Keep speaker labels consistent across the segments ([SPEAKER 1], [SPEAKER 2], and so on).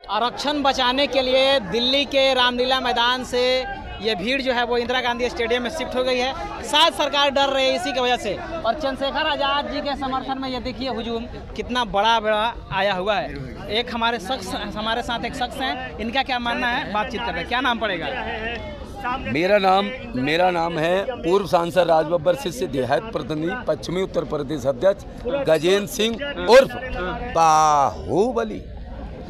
[SPEAKER 1] आरक्षण बचाने के लिए दिल्ली के रामलीला मैदान से ये भीड़ जो है वो इंदिरा गांधी स्टेडियम में शिफ्ट हो गई है। शायद सरकार डर रही है इसी की वजह से। और चंद्रशेखर आज़ाद जी के समर्थन में ये देखिए हुजूम कितना बड़ा आया हुआ है। एक हमारे साथ एक शख्स हैं, इनका क्या मानना है, बातचीत कर रहे हैं। क्या नाम पड़ेगा?
[SPEAKER 2] मेरा नाम है पूर्व सांसद राजबब्बर से देहात प्रतिनिधि पश्चिमी उत्तर प्रदेश अध्यक्ष गजेंद्र सिंह उर्फ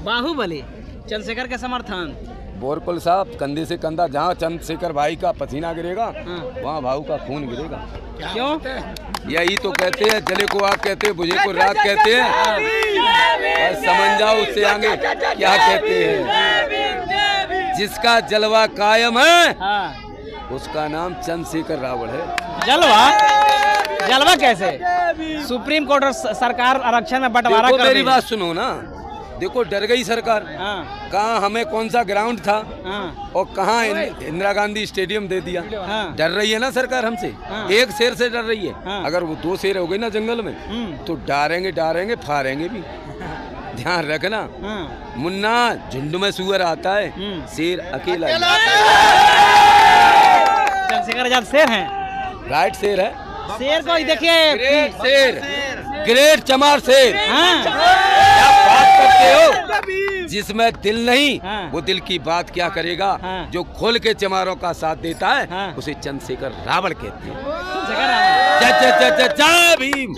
[SPEAKER 2] बाहुबली।
[SPEAKER 1] चंद्रशेखर के समर्थन।
[SPEAKER 2] बोरकुल साहब, कंधे से कंधा, जहाँ चंद्रशेखर भाई का पसीना गिरेगा वहाँ भाऊ का खून गिरेगा।
[SPEAKER 1] क्यों?
[SPEAKER 2] यही तो कहते हैं, जले को आग कहते हैं, बुझे को रात कहते हैं। बस समझ जाओ उससे आगे क्या कहते हैं। जिसका जलवा कायम है उसका नाम चंद्रशेखर रावण है।
[SPEAKER 1] जलवा कैसे? सुप्रीम कोर्ट और सरकार आरक्षण में बंटवारा कर।
[SPEAKER 2] मेरी बात सुनो ना, देखो डर गई सरकार। कहाँ हमें कौन सा ग्राउंड था और कहाँ इंदिरा गांधी स्टेडियम दे दिया। डर रही है ना सरकार हमसे। एक शेर से डर रही है। अगर वो 2 शेर हो गए ना जंगल में तो डारेंगे फाड़ेंगे भी। ध्यान रखना मुन्ना, झुंड में सुअर आता है, शेर अकेला।
[SPEAKER 1] चंद्रशेखर आजाद शेर हैं।
[SPEAKER 2] राइट, शेर है।
[SPEAKER 1] शेर को देखिए,
[SPEAKER 2] ग्रेट चमार शेर। क्या बात करते हो? जिसमें दिल नहीं वो दिल की बात क्या करेगा। जो खोल के चमारों का साथ देता है उसे चंद्रशेखर रावण कहते हैं। जय भीम।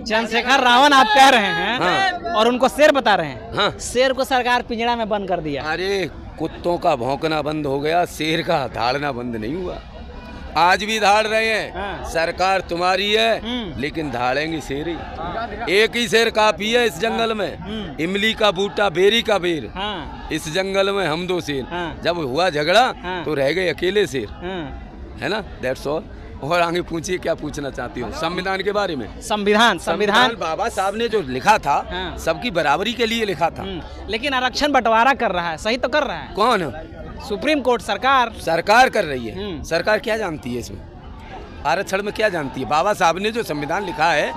[SPEAKER 1] चंद्रशेखर रावण आप कह रहे हैं और उनको शेर बता रहे हैं। शेर को सरकार पिंजड़ा में बंद कर दिया।
[SPEAKER 2] अरे कुत्तों का भौंकना बंद हो गया, शेर का धाड़ना बंद नहीं हुआ। आज भी धाड़ रहे हैं। सरकार तुम्हारी है लेकिन धाड़ेंगे शेर ही। एक ही शेर काफी है इस जंगल में। इमली का बूटा, बेरी का बेर। इस जंगल में हम 2 शेर। जब हुआ झगड़ा तो रह गए अकेले शेर, है ना। That's all. और आगे पूछिए, क्या पूछना चाहती हूँ संविधान के बारे में।
[SPEAKER 1] संविधान
[SPEAKER 2] बाबा साहब ने जो लिखा था सबकी बराबरी के लिए लिखा था।
[SPEAKER 1] लेकिन आरक्षण बंटवारा कर रहा है, सही तो कर रहा है।
[SPEAKER 2] कौन?
[SPEAKER 1] सुप्रीम कोर्ट, सरकार
[SPEAKER 2] कर रही है। सरकार क्या जानती है इसमें? आरक्षण में क्या जानती है? बाबा साहब ने जो संविधान लिखा है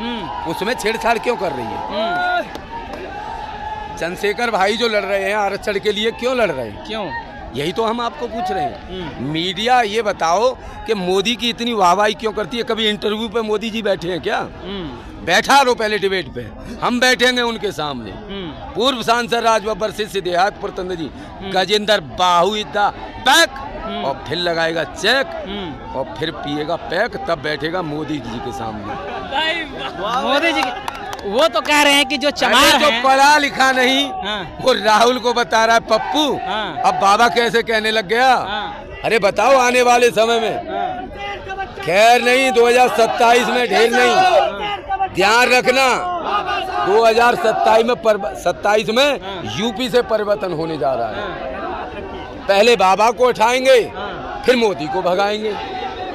[SPEAKER 2] उसमें छेड़छाड़ क्यों कर रही है? चंद्रशेखर भाई जो लड़ रहे हैं आरक्षण के लिए, क्यों लड़ रहे हैं?
[SPEAKER 1] क्यों?
[SPEAKER 2] यही तो हम आपको पूछ रहे हैं। मीडिया ये बताओ कि मोदी की इतनी वाहवाही क्यों करती है? कभी इंटरव्यू पे मोदी जी बैठे हैं क्या? बैठा लो पहले डिबेट पे, हम बैठेंगे उनके सामने। पूर्व सांसद राजबब्बर से देहात प्रतिनिधि गजेंद्र बाहु इद्दा पैक और फिर लगाएगा चेक और फिर पिएगा पैक, तब बैठेगा मोदी जी के सामने।
[SPEAKER 1] मोदी जी वो तो कह रहे हैं कि जो चमार
[SPEAKER 2] जो पढ़ा लिखा नहीं वो राहुल को बता रहा है पप्पू। अब बाबा कैसे कहने लग गया? अरे बताओ आने वाले समय में। खैर नहीं, 2027 में ढेर नहीं, ध्यान रखना 2027 में यूपी से परिवर्तन होने जा रहा है। पहले बाबा को उठाएंगे फिर मोदी को भगाएंगे।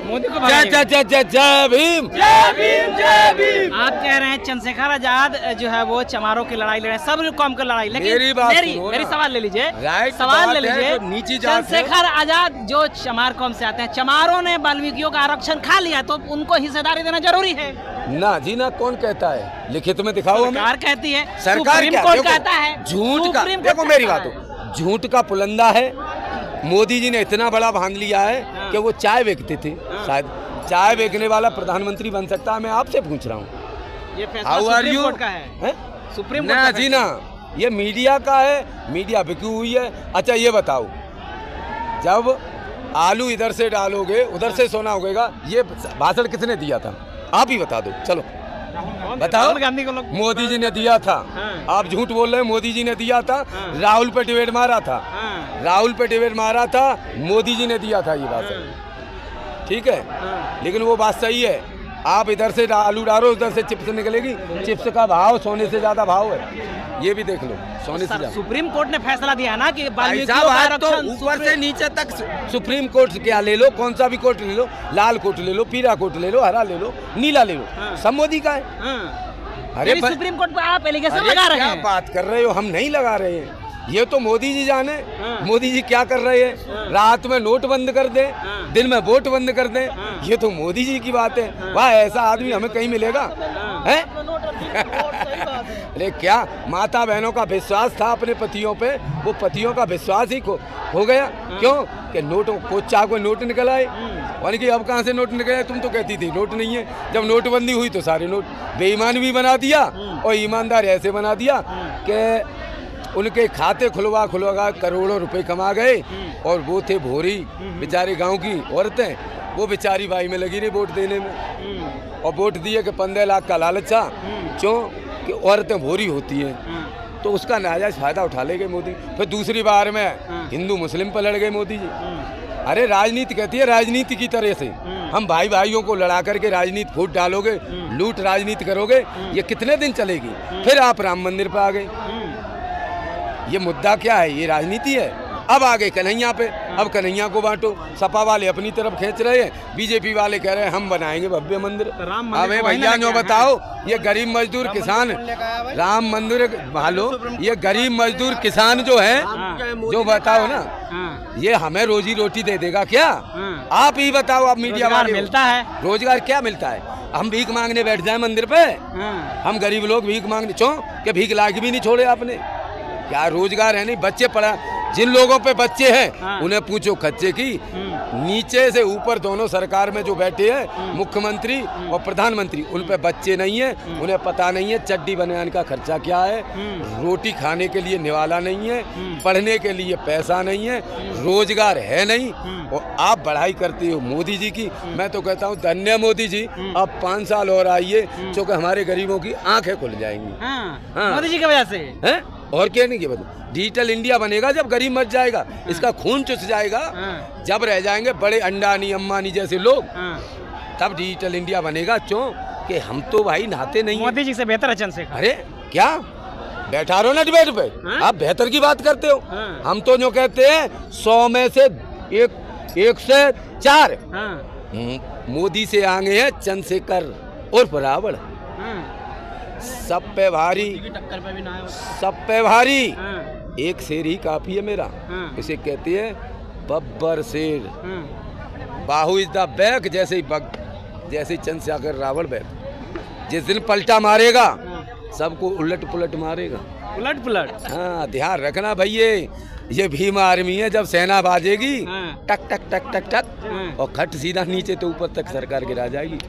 [SPEAKER 2] जय भीम।
[SPEAKER 1] आप कह रहे हैं चंद्रशेखर आजाद जो है वो चमारों की लड़ाई लड़ रहे हैं, सब कौम की लड़ाई। लेकिन मेरी सवाल ले लीजिए, सवाल ले लीजिए। चंद्रशेखर आजाद जो चमार कौम से आते हैं, चमारों ने वाल्मीकियों का आरक्षण खा लिया तो उनको हिस्सेदारी देना जरूरी है
[SPEAKER 2] ना जी ना। कौन कहता है? लिखित में दिखाओ हमें।
[SPEAKER 1] सरकार कहती है,
[SPEAKER 2] सरकार
[SPEAKER 1] सुप्रीम कोर्ट कहता है।
[SPEAKER 2] झूठ का, देखो मेरी बात हो, झूठ का पुलंदा है। मोदी जी ने इतना बड़ा भांग लिया है कि वो चाय बेचते थे। शायद चाय बेचने वाला प्रधानमंत्री बन सकता है। मैं आपसे पूछ रहा हूँ,
[SPEAKER 1] ये फैसला सुप्रीम कोर्ट का है। सुप्रीम कोर्ट
[SPEAKER 2] ना जी ना, ये मीडिया का है, मीडिया बिकी हुई है। अच्छा ये बताओ, जब आलू इधर से डालोगे उधर से सोना उगेगा, ये भाषण किसने दिया था? आप ही बता दो। चलो बताओ।
[SPEAKER 1] गांधी को लोग
[SPEAKER 2] मोदी जी ने दिया था। आप झूठ बोल रहे हैं। मोदी जी ने दिया था। राहुल पे डिबेट मारा था। राहुल पे डिबेट मारा था, मोदी जी ने दिया था ये भाषण। ठीक है, लेकिन वो बात सही है। आप इधर से आलू डालो उधर से चिप्स निकलेगी। चिप्स का भाव सोने से ज्यादा भाव है, ये भी देख लो। सोने से ज्यादा।
[SPEAKER 1] सुप्रीम कोर्ट ने फैसला दिया ना कि
[SPEAKER 2] तो ऊपर से नीचे तक सुप्रीम कोर्ट क्या ले लो, कौन सा भी कोर्ट ले लो, लाल कोर्ट ले लो, पीला कोर्ट ले लो, हरा ले लो, नीला ले लो, सब मोदी का है।
[SPEAKER 1] अरे सुप्रीम कोर्ट पर आप एलिगेशन लगा रहे हैं।
[SPEAKER 2] क्या बात कर रहे हो? हम नहीं लगा रहे हैं, ये तो मोदी जी जाने। मोदी जी क्या कर रहे हैं? रात में नोट बंद कर दें, दिन में वोट बंद कर दें, ये तो मोदी जी की बात है। वाह, ऐसा आदमी हमें कहीं मिलेगा है? अरे क्या माता बहनों का विश्वास था अपने पतियों पे, वो पतियों का विश्वास ही हो गया। क्यों कि नोटों को कोई नोट निकल आए, यानी कि अब कहाँ से नोट निकल आए? तुम तो कहती थी नोट नहीं है। जब नोटबंदी हुई तो सारे नोट बेईमान भी बना दिया और ईमानदार ऐसे बना दिया कि उनके खाते खुलवा करोड़ों रुपए कमा गए। और वो थे भोरी बेचारे गांव की औरतें, वो बेचारी बाई में लगी रही वोट देने में, और वोट दिए कि 15 लाख का लालच था। क्यों कि औरतें भोरी होती हैं, तो उसका नाजायज फायदा उठा ले गए मोदी। फिर दूसरी बार में हिंदू मुस्लिम पर लड़ गए मोदी जी। अरे राजनीति कहती है राजनीति की तरह से, हम भाई भाइयों को लड़ा करके राजनीति फूट डालोगे, लूट राजनीति करोगे, ये कितने दिन चलेगी? फिर आप राम मंदिर पर आ गए। ये मुद्दा क्या है? ये राजनीति है। अब आ गए कन्हैया पे, अब कन्हैया को बांटो। सपा वाले अपनी तरफ खींच रहे हैं, बीजेपी वाले कह रहे हैं हम बनाएंगे भव्य मंदिर। अबे भैया जो बताओ, ये गरीब मजदूर किसान राम मंदिर भालो, ये गरीब मजदूर किसान जो है, जो बताओ ना, ये हमें रोजी रोटी दे देगा क्या? आप ही बताओ। आप मीडिया वाले,
[SPEAKER 1] मिलता है रोजगार?
[SPEAKER 2] क्या मिलता है? हम भीख मांगने बैठ जाए मंदिर पे? हम गरीब लोग भीख मांगने क्यों? कि भीख लायक भी नहीं छोड़े आपने? क्या रोजगार है? नहीं, बच्चे पढ़ा, जिन लोगों पे बच्चे हैं उन्हें पूछो खच्चे की। नीचे से ऊपर दोनों सरकार में जो बैठे हैं मुख्यमंत्री और प्रधानमंत्री, उन पे बच्चे नहीं है, उन्हें पता नहीं है चड्डी बनाने का खर्चा क्या है, रोटी खाने के लिए निवाला नहीं है, पढ़ने के लिए पैसा नहीं है, रोजगार है नहीं, और आप बढ़ाई करते हो मोदी जी की। मैं तो कहता हूँ धन्य मोदी जी, अब 5 साल और आइए, क्योंकि हमारे गरीबों की आंखें खुल जाएंगी।
[SPEAKER 1] मोदी जी की वजह से है,
[SPEAKER 2] और क्या नहीं? डिजिटल इंडिया बनेगा जब गरीब मर जाएगा, इसका खून चुस जाएगा। जब रह जाएंगे बड़े अंडानी अम्बानी जैसे लोग, तब डिजिटल इंडिया बनेगा। क्यों कि हम तो भाई नहाते नहीं।
[SPEAKER 1] मोदी जी से बेहतर है चंद्रशेखर।
[SPEAKER 2] अरे क्या बैठा रहो ना डिबेट पे, आप बेहतर की बात करते हो। हम तो जो कहते हैं 100 में से 1 से 4। मोदी से आगे है चंद्रशेखर और रावण। सब पे भारी, सब पे भारी, एक शेर ही काफी है मेरा। इसे कहते हैं बब्बर शेर। बाहु इज द बैक, जैसे ही चंद्रशेखर रावण बैक। जिस दिन पलटा मारेगा सबको उलट पुलट मारेगा।
[SPEAKER 1] उलट पुलट?
[SPEAKER 2] हाँ, ध्यान रखना भैया, ये भीम आर्मी है। जब सेना बाजेगी टक टक टक टक टक, और खट सीधा नीचे तो ऊपर तक सरकार गिरा जाएगी।